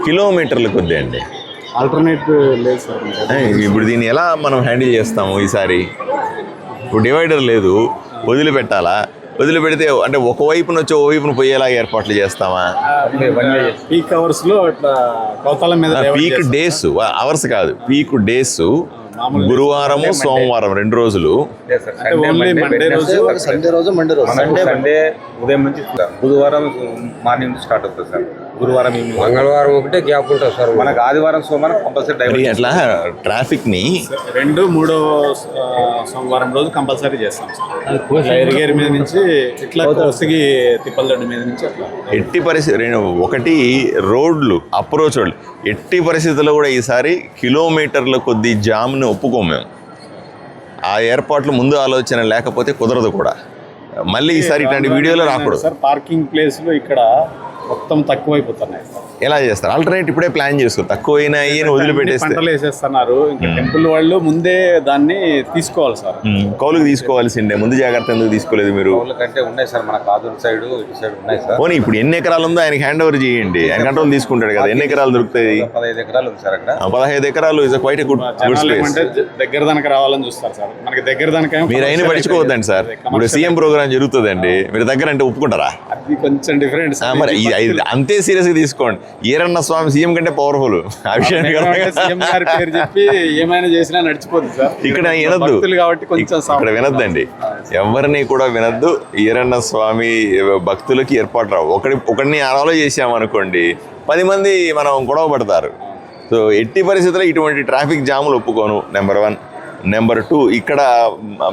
కిలోమీటర్ల కొద్ది అండి. ఆల్టర్నేట్ లేదు సార్. ఇప్పుడు దీన్ని ఎలా మనం హ్యాండిల్ చేస్తాము ఈసారి? ఇప్పుడు డివైడర్ లేదు, వదిలిపెట్టాలా? వదిలిపెడితే అంటే ఒకవైపున వచ్చి ఓవైపున పోయేలా ఏర్పాట్లు చేస్తామా? పీక్ అవర్స్ లో ఇట్లా కోతాల మీద పీక్ డేస్, అవర్స్ కాదు, పీక్ డేస్ గురువారము సోమవారం 2 రోజులు. సండే ఉదయం నుంచి బుధవారం మార్నింగ్ స్టార్ట్ అవుతుంది సార్. గురువారం మంగళవారం ఒకటే గ్యాప్ ఉంటుంది సార్. మనకు ఆదివారం సోమవారం కంపల్సరీ అట్లా ట్రాఫిక్ ని 2, 3 సోమవారం రోజు కంపల్సరీ చేస్తాం సార్. ఎరిగేరి మీద నుంచి ఇట్లా కోసిగి తిప్పలదొడ్డి మీద నుంచి అట్లా ఎట్టి పరిస్థితి ఒకటి రోడ్లు అప్రోచ్ రోడ్లు ఎట్టి పరిస్థితుల్లో కూడా ఈసారి కిలోమీటర్ల కొద్ది జామ్ని ఒప్పుకోము మేము. ఆ ఏర్పాట్లు ముందు ఆలోచన లేకపోతే కుదరదు కూడా. మళ్ళీ ఈసారి ఇట్లాంటి వీడియోలో రాకూడదు సార్. పార్కింగ్ ప్లేస్లు ఇక్కడ మొత్తం తక్కువైపోతున్నాయి. ఎలా చేస్తారు? ఆల్టర్నేట్ ఇప్పుడే ప్లాన్ చేసుకో, తక్కువైనాయి అని వదిలిపెట్టేస్తే పంటలు వేసేస్తున్నారు. ఇంకా టెంపుల్ వాళ్ళు ముందే దాన్ని తీసుకోవాలి సార్. కౌలుకి తీసుకోవాల్సిందే, ముందు జాగ్రత్త ఎందుకు తీసుకోలేదు మీరు? కంటే ఉన్నాయి సార్, మన కాదూరు సైడ్ ఇటు సైడ్ ఉన్నాయి సార్. పోనీ ఇప్పుడు ఎన్ని ఎకరాలు ఉందో ఆయనకి హ్యాండ్ ఓవర్ చేయండి, ఆయన కంట్రోల్ తీసుకుంటాడు కదా. ఎన్ని ఎకరాలు దొరుకుతాయి? 15 ఎకరాలు ఉంది సార్ అక్కడ. 15 ఎకరాలు ఇస్ క్వైట్ గుడ్ స్పేస్. దగ్గర దానికి రావాలని చూస్తారు సార్. మనకి దగ్గర దానికి మీరు అయినా పడుచుకోవద్దండి సార్. ఇప్పుడు సీఎం ప్రోగ్రామ్ జరుగుతుందండి, మీరు దగ్గర అంటే ఒప్పుకుంటారా? అది కొంచెం డిఫరెంట్. మరి అంతే సీరియస్ గా తీసుకోండి. ఈరన్న స్వామి సీఎం కంటే పవర్ఫుల్. ఆ విషయాన్ని పేరు చెప్పి ఏమైనా చేసినా నడిచిపోతుంది సార్. ఇక్కడ వినద్దు కాబట్టి కొంచెం ఇక్కడ వినద్దండి, ఎవరిని కూడా వినద్దు. ఈరన్న స్వామి భక్తులకి ఏర్పాటు రావు. ఒకడిని అరవలో చేసామనుకోండి 10 మంది మనం గొడవ పడతారు. సో ఎట్టి పరిస్థితుల్లో ఇటువంటి ట్రాఫిక్ జాములు ఒప్పుకోను. నెంబర్ 1. నెంబర్ 2, ఇక్కడ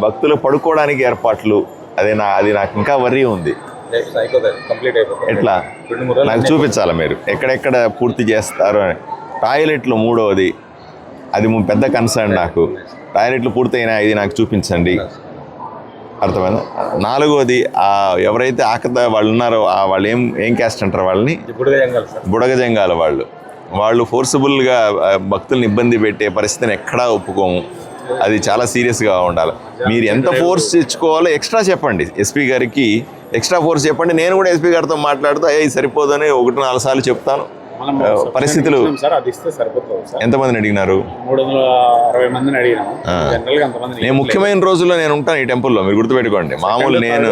భక్తులు పడుకోవడానికి ఏర్పాట్లు అది నాకు ఇంకా వర్రీ ఉంది. ఎట్లా నాకు చూపించాలా మీరు ఎక్కడెక్కడ పూర్తి చేస్తారు అని. టాయిలెట్లు 3వది, అది పెద్ద కన్సర్న్ నాకు. టాయిలెట్లు పూర్తయినా ఇది నాకు చూపించండి, అర్థమైందా? 4వది, ఎవరైతే ఆకత వాళ్ళు ఉన్నారో వాళ్ళు ఏం క్యాస్ట్ అంటారు వాళ్ళని? బుడగజంగాల వాళ్ళు ఫోర్సబుల్గా భక్తుల్ని ఇబ్బంది పెట్టే పరిస్థితిని ఎక్కడా ఒప్పుకోము. అది చాలా సీరియస్గా ఉండాలి. మీరు ఎంత ఫోర్స్ తెచ్చుకోవాలో ఎక్స్ట్రా చెప్పండి, ఎస్పీ గారికి ఎక్స్ట్రా ఫోర్స్ చెప్పండి. నేను కూడా ఎస్పీ గారితో మాట్లాడుతూ ఇది సరిపోదని 1-4 సార్లు చెప్తాను. పరిస్థితులు ఎంతమందిని అడిగినారు? 360 మందిని అడిగినాము. నేను ముఖ్యమైన రోజుల్లో నేను ఉంటాను ఈ టెంపుల్లో, మీరు గుర్తుపెట్టుకోండి. మామూలు నేను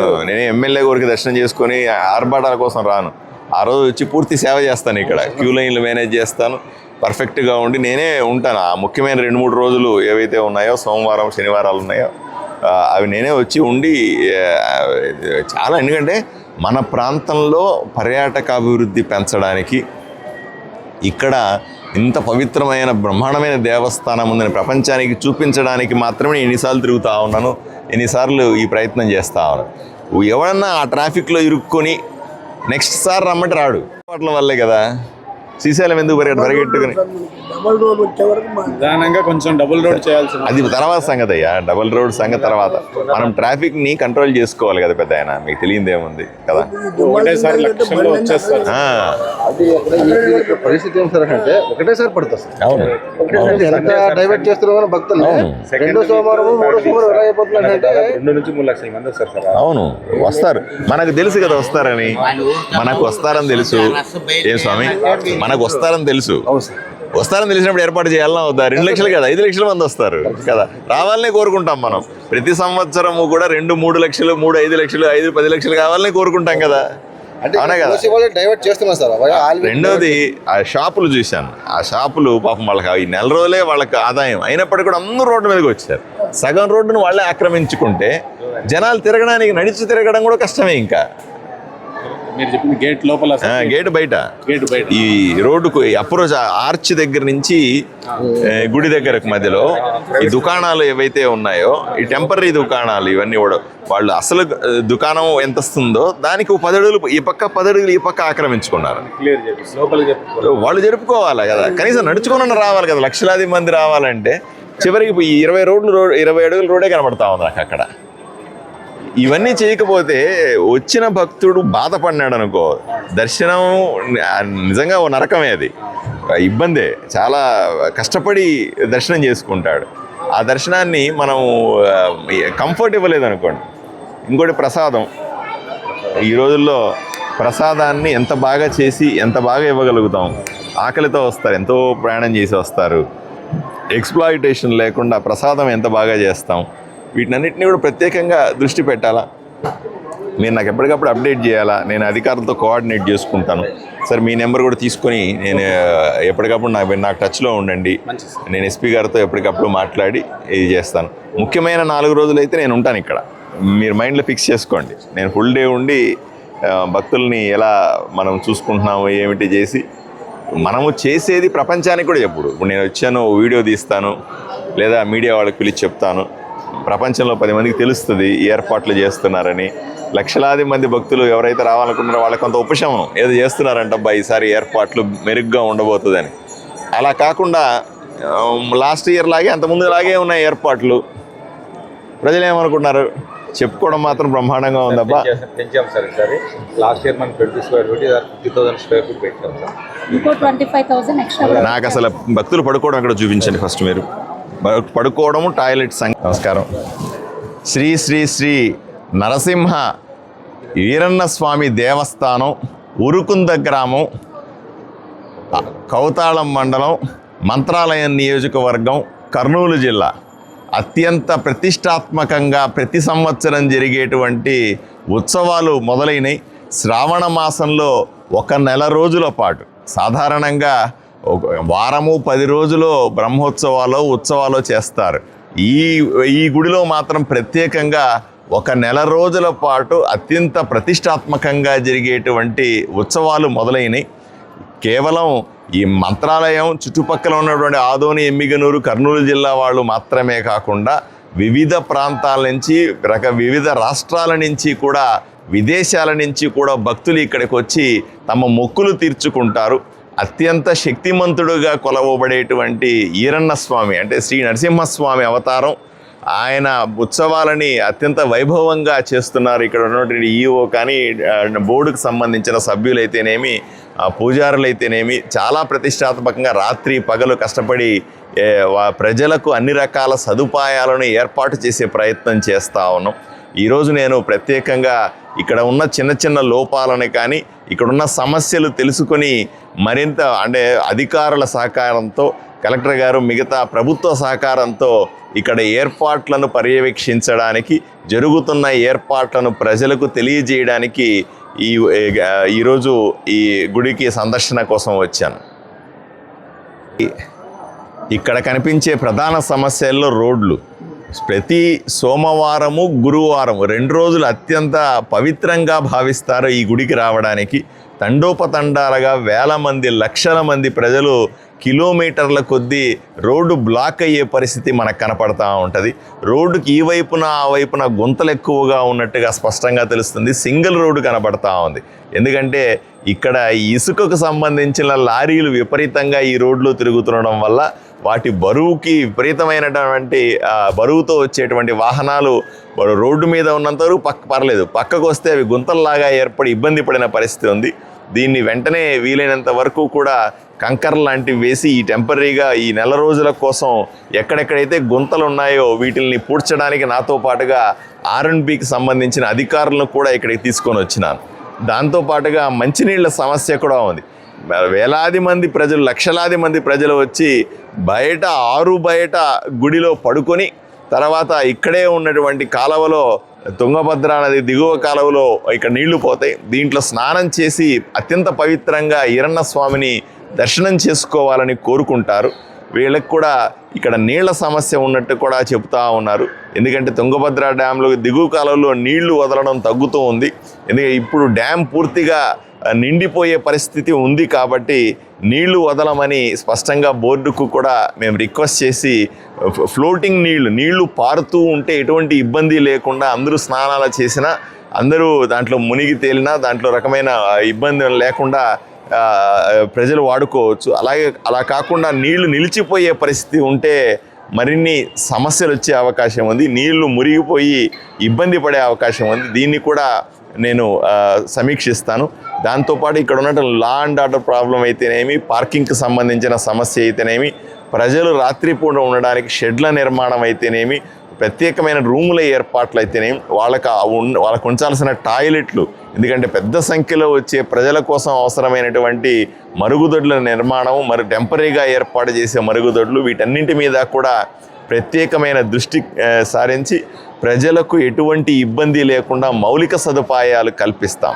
ఎమ్మెల్యే గారికి దర్శనం చేసుకొని ఆర్భాటాల కోసం రాను. ఆ రోజు వచ్చి పూర్తి సేవ చేస్తాను. ఇక్కడ క్యూ లైన్లు మేనేజ్ చేస్తాను, పర్ఫెక్ట్గా ఉండి నేనే ఉంటాను. ఆ ముఖ్యమైన 2-3 రోజులు ఏవైతే ఉన్నాయో, సోమవారం శనివారాలు ఉన్నాయో, అవి నేనే వచ్చి ఉండి చాలా. ఎందుకంటే మన ప్రాంతంలో పర్యాటక అభివృద్ధి పెంచడానికి, ఇక్కడ ఇంత పవిత్రమైన బ్రహ్మాండమైన దేవస్థానం ఉందని ప్రపంచానికి చూపించడానికి మాత్రమే ఎన్నిసార్లు తిరుగుతూ ఉన్నాను, ఎన్నిసార్లు ఈ ప్రయత్నం చేస్తూ ఉన్నాను. ఎవరన్నా ఆ ట్రాఫిక్లో ఇరుక్కొని నెక్స్ట్ సార్ రమ్మంటే రాడు. వాటి వల్లే కదా శ్రీశైలం ఎందుకు పరిగెట్టుకుని ప్రధానంగా కొంచెం డబుల్ రోడ్ చేయాల్సి. అది తర్వాత సంగతి అయ్యా, డబుల్ రోడ్ సంగతి తర్వాత. మనం ట్రాఫిక్ ని కంట్రోల్ చేసుకోవాలి కదా పెద్ద ఆయన, మీకు తెలియదు ఏముంది కదా. పరిస్థితి ఏం సార్ అంటే ఒకటేసారి పడుతుంది సార్. అవును, ఎంత డైవర్ట్ చేస్తున్నామో భక్తులు. 2వ సోమవారం 3వ సోమవారం ఎలా అయిపోతుందంటే 2 నుంచి 3 లక్షల మంది వస్తారు సార్. అవును, వస్తారు. మనకు తెలుసు కదా వస్తారని, మనకు వస్తారని తెలుసు. ఏం స్వామి, మనకు వస్తారని తెలుసు. వస్తారని తెలిసినప్పుడు ఏర్పాటు చేయాలన్నా వద్దా? 2 లక్షలు కదా, 5 లక్షల మంది వస్తారు కదా, రావాలనే కోరుకుంటాం మనం. ప్రతి సంవత్సరము కూడా 2-3 లక్షలు, 3-5 లక్షలు, 5-10 లక్షలు కావాలని కోరుకుంటాం కదా. అవునా కదా. రెండోది, ఆ షాపులు చూశాను. ఆ షాపులు పాపం వాళ్ళకి ఈ నెల రోజులే వాళ్ళకి ఆదాయం అయినప్పటికీ కూడా అందరూ రోడ్డు మీదకి వచ్చారు. సగం రోడ్డును వాళ్ళే ఆక్రమించుకుంటే జనాలు తిరగడానికి, నడిచి తిరగడం కూడా కష్టమే. ఇంకా మీరు చెప్పింది గేట్ లోపల, గేట్ బయట, ఈ రోడ్డుకు అప్రోచ్ ఆర్చ్ దగ్గర నుంచి గుడి దగ్గరకు మధ్యలో ఈ దుకాణాలు ఏవైతే ఉన్నాయో, ఈ టెంపరీ దుకాణాలు ఇవన్నీ కూడా వాళ్ళు అసలు దుకాణం ఎంత వస్తుందో దానికి 10 అడుగులు ఈ పక్క, 10 అడుగులు ఈ పక్క ఆక్రమించుకున్నారు. వాళ్ళు జరుపుకోవాలి కదా, కనీసం నడుచుకుని రావాలి కదా. లక్షలాది మంది రావాలంటే చివరికి 20 అడుగుల రోడే కనబడతా ఉంది నాకు అక్కడ. ఇవన్నీ చేయకపోతే వచ్చిన భక్తుడు బాధపడినాడు అనుకో, దర్శనం నిజంగా ఓ నరకమే. అది ఇబ్బందే, చాలా కష్టపడి దర్శనం చేసుకుంటాడు. ఆ దర్శనాన్ని మనం కంఫర్ట్ ఇవ్వలేదనుకోండి. ఇంకోటి ప్రసాదం. ఈ రోజుల్లో ప్రసాదాన్ని ఎంత బాగా చేసి ఎంత బాగా ఇవ్వగలుగుతాం ఆకలితో వస్తారు, ఎంతో ప్రయాణం చేసి వస్తారు. ఎక్స్ప్లాయిటేషన్ లేకుండా ప్రసాదం ఎంత బాగా చేస్తాం, వీటినన్నిటిని కూడా ప్రత్యేకంగా దృష్టి పెట్టాలా. మీరు నాకు ఎప్పటికప్పుడు అప్డేట్ చేయాలా, నేను అధికారులతో కోఆర్డినేట్ చేసుకుంటాను. సార్ మీ నెంబర్ కూడా తీసుకొని నేను ఎప్పటికప్పుడు నాకు టచ్లో ఉండండి. నేను ఎస్పీ గారితో ఎప్పటికప్పుడు మాట్లాడి ఇది చేస్తాను. ముఖ్యమైన 4 రోజులు అయితే నేను ఉంటాను ఇక్కడ, మీరు మైండ్లో ఫిక్స్ చేసుకోండి. నేను ఫుల్ డే ఉండి భక్తుల్ని ఎలా మనం చూసుకుంటున్నాము ఏమిటి చేసి మనము చేసేది ప్రపంచానికి కూడా చెప్పుడు. ఇప్పుడు నేను వచ్చాను, వీడియో తీస్తాను, లేదా మీడియా వాళ్ళకి పిలిచి చెప్తాను. ప్రపంచంలో 10 మందికి తెలుస్తుంది ఏర్పాట్లు చేస్తున్నారని. లక్షలాది మంది భక్తులు ఎవరైతే రావాలనుకుంటున్నారో వాళ్ళకి కొంత ఉపశమనం ఏదో చేస్తున్నారంటబ్బా ఈసారి ఏర్పాట్లు మెరుగ్గా ఉండబోతుందని. అలా కాకుండా లాస్ట్ ఇయర్ లాగే అంతకుముందు లాగే ఉన్నాయి ఏర్పాట్లు. ప్రజలు ఏమనుకుంటున్నారు, చెప్పుకోవడం మాత్రం బ్రహ్మాండంగా ఉందబ్బా. పెంచాం సార్ ఈసారి. లాస్ట్ ఇయర్ మనం 20 స్క్వేర్ ఫీట్ 50,000 స్క్వేర్ ఫీట్ పెట్టాం సార్. ఇంకో 25,000 ఎక్స్ట్రా. నాకు అసలు భక్తులు పడుకోవడం ఎక్కడ చూపించండి ఫస్ట్ మీరు. పడుకోవడము, టాయిలెట్స్. నమస్కారం. శ్రీ శ్రీ శ్రీ నరసింహ వీరన్న స్వామి దేవస్థానం, ఉరుకుంద గ్రామం, కౌతాళం మండలం, మంత్రాలయం నియోజకవర్గం, కర్నూలు జిల్లా. అత్యంత ప్రతిష్టాత్మకంగా ప్రతి సంవత్సరం జరిగేటువంటి ఉత్సవాలు మొదలైనవి. శ్రావణ మాసంలో 1 నెల రోజుల పాటు సాధారణంగా వారము 10 రోజులు బ్రహ్మోత్సవాలు ఉత్సవాలు చేస్తారు. ఈ గుడిలో మాత్రం ప్రత్యేకంగా 1 నెల రోజుల పాటు అత్యంత ప్రతిష్టాత్మకంగా జరిగేటువంటి ఉత్సవాలు మొదలైనవి. కేవలం ఈ మంత్రాలయం చుట్టుపక్కల ఉన్నటువంటి ఆదోని, ఎమ్మిగనూరు, కర్నూలు జిల్లా వాళ్ళు మాత్రమే కాకుండా వివిధ ప్రాంతాల నుంచి వివిధ రాష్ట్రాల నుంచి కూడా విదేశాల నుంచి కూడా భక్తులు ఇక్కడికి వచ్చి తమ మొక్కులు తీర్చుకుంటారు. అత్యంత శక్తిమంతుడుగా కొలవబడేటువంటి ఈరన్న స్వామి అంటే శ్రీ నరసింహస్వామి అవతారం. ఆయన ఉత్సవాలని అత్యంత వైభవంగా చేస్తున్నారు. ఇక్కడ ఉన్నటువంటి ఈఓ కానీ, బోర్డుకు సంబంధించిన సభ్యులైతేనేమి, పూజారులైతేనేమి చాలా ప్రతిష్టాత్మకంగా రాత్రి పగలు కష్టపడి ప్రజలకు అన్ని రకాల సదుపాయాలను ఏర్పాటు చేసే ప్రయత్నం చేస్తూ ఉన్నాం. ఈరోజు నేను ప్రత్యేకంగా ఇక్కడ ఉన్న చిన్న చిన్న లోపాలని కానీ, ఇక్కడున్న సమస్యలు తెలుసుకొని మరింత అంటే అధికారుల సహకారంతో, కలెక్టర్ గారు మిగతా ప్రభుత్వ సహకారంతో ఇక్కడ ఏర్పాట్లను పర్యవేక్షించడానికి, జరుగుతున్న ఏర్పాట్లను ప్రజలకు తెలియజేయడానికి ఈరోజు ఈ గుడికి సందర్శన కోసం వచ్చాను. ఇక్కడ కనిపించే ప్రధాన సమస్యల్లో రోడ్లు. ప్రతి సోమవారము, గురువారం 2 రోజులు అత్యంత పవిత్రంగా భావిస్తారు ఈ గుడికి రావడానికి. తండోపతండాలుగా వేల మంది, లక్షల మంది ప్రజలు కిలోమీటర్ల కొద్దీ రోడ్డు బ్లాక్ అయ్యే పరిస్థితి మనకు కనపడతా ఉంటుంది. రోడ్డుకి ఈ వైపున ఆ వైపున గుంతలు ఎక్కువగా ఉన్నట్టుగా స్పష్టంగా తెలుస్తుంది. సింగిల్ రోడ్డు కనపడతా ఉంది. ఎందుకంటే ఇక్కడ ఇసుకకు సంబంధించిన లారీలు విపరీతంగా ఈ రోడ్లో తిరుగుతుండడం వల్ల వాటి బరువుకి విపరీతమైనటువంటి బరువుతో వచ్చేటువంటి వాహనాలు రోడ్డు మీద ఉన్నంత వరకు పర్లేదు, పక్కకు వస్తే అవి గుంతల్లాగా ఏర్పడి ఇబ్బంది పడిన పరిస్థితి ఉంది. దీన్ని వెంటనే వీలైనంత వరకు కూడా కంకర్ లాంటివి వేసి ఈ టెంపరీగా ఈ నెల రోజుల కోసం ఎక్కడెక్కడైతే గుంతలు ఉన్నాయో వీటిల్ని పూడ్చడానికి నాతో పాటుగా R&Bకి సంబంధించిన అధికారులను కూడా ఇక్కడికి తీసుకొని వచ్చినాను. దాంతోపాటుగా మంచినీళ్ళ సమస్య కూడా ఉంది. వేలాది మంది ప్రజలు, లక్షలాది మంది ప్రజలు వచ్చి ఆరు బయట గుడిలో పడుకొని తర్వాత ఇక్కడే ఉన్నటువంటి కాలువలో, తుంగభద్ర నది దిగువ కాలువలో ఇక్కడ నీళ్లు పోతాయి. దీంట్లో స్నానం చేసి అత్యంత పవిత్రంగా ఈరన్న స్వామిని దర్శనం చేసుకోవాలని కోరుకుంటారు. వీళ్ళకి కూడా ఇక్కడ నీళ్ల సమస్య ఉన్నట్టు కూడా చెబుతూ ఉన్నారు. ఎందుకంటే తుంగభద్ర డ్యాంలో దిగువ కాలంలో నీళ్లు వదలడం తగ్గుతూ ఉంది. ఎందుకంటే ఇప్పుడు డ్యామ్ పూర్తిగా నిండిపోయే పరిస్థితి ఉంది కాబట్టి నీళ్లు వదలమని స్పష్టంగా బోర్డుకు కూడా మేము రిక్వెస్ట్ చేసి ఫ్లోటింగ్ నీళ్లు పారుతూ ఉంటే ఎటువంటి ఇబ్బంది లేకుండా అందరూ స్నానాలు చేసినా, అందరూ దాంట్లో మునిగి తేలినా దాంట్లో రకమైన ఇబ్బంది లేకుండా ప్రజలు వాడుకోవచ్చు. అలా కాకుండా నీళ్లు నిలిచిపోయే పరిస్థితి ఉంటే మరిన్ని సమస్యలు వచ్చే అవకాశం ఉంది. నీళ్లు మురిగిపోయి ఇబ్బంది పడే అవకాశం ఉంది. దీన్ని కూడా నేను సమీక్షిస్తాను. దాంతోపాటు ఇక్కడ ఉన్నటువంటి లా అండ్ ఆర్డర్ ప్రాబ్లం అయితేనేమి, పార్కింగ్కి సంబంధించిన సమస్య అయితేనేమి, ప్రజలు రాత్రిపూట ఉండడానికి షెడ్ల నిర్మాణం అయితేనేమి, ప్రత్యేకమైన రూముల ఏర్పాట్లు అయితేనే వాళ్ళకు ఉంచాల్సిన టాయిలెట్లు, ఎందుకంటే పెద్ద సంఖ్యలో వచ్చే ప్రజల కోసం అవసరమైనటువంటి మరుగుదొడ్ల నిర్మాణం, మరి టెంపరీగా ఏర్పాటు చేసే మరుగుదొడ్లు, వీటన్నింటి మీద కూడా ప్రత్యేకమైన దృష్టి సారించి ప్రజలకు ఎటువంటి ఇబ్బంది లేకుండా మౌలిక సదుపాయాలు కల్పిస్తాం.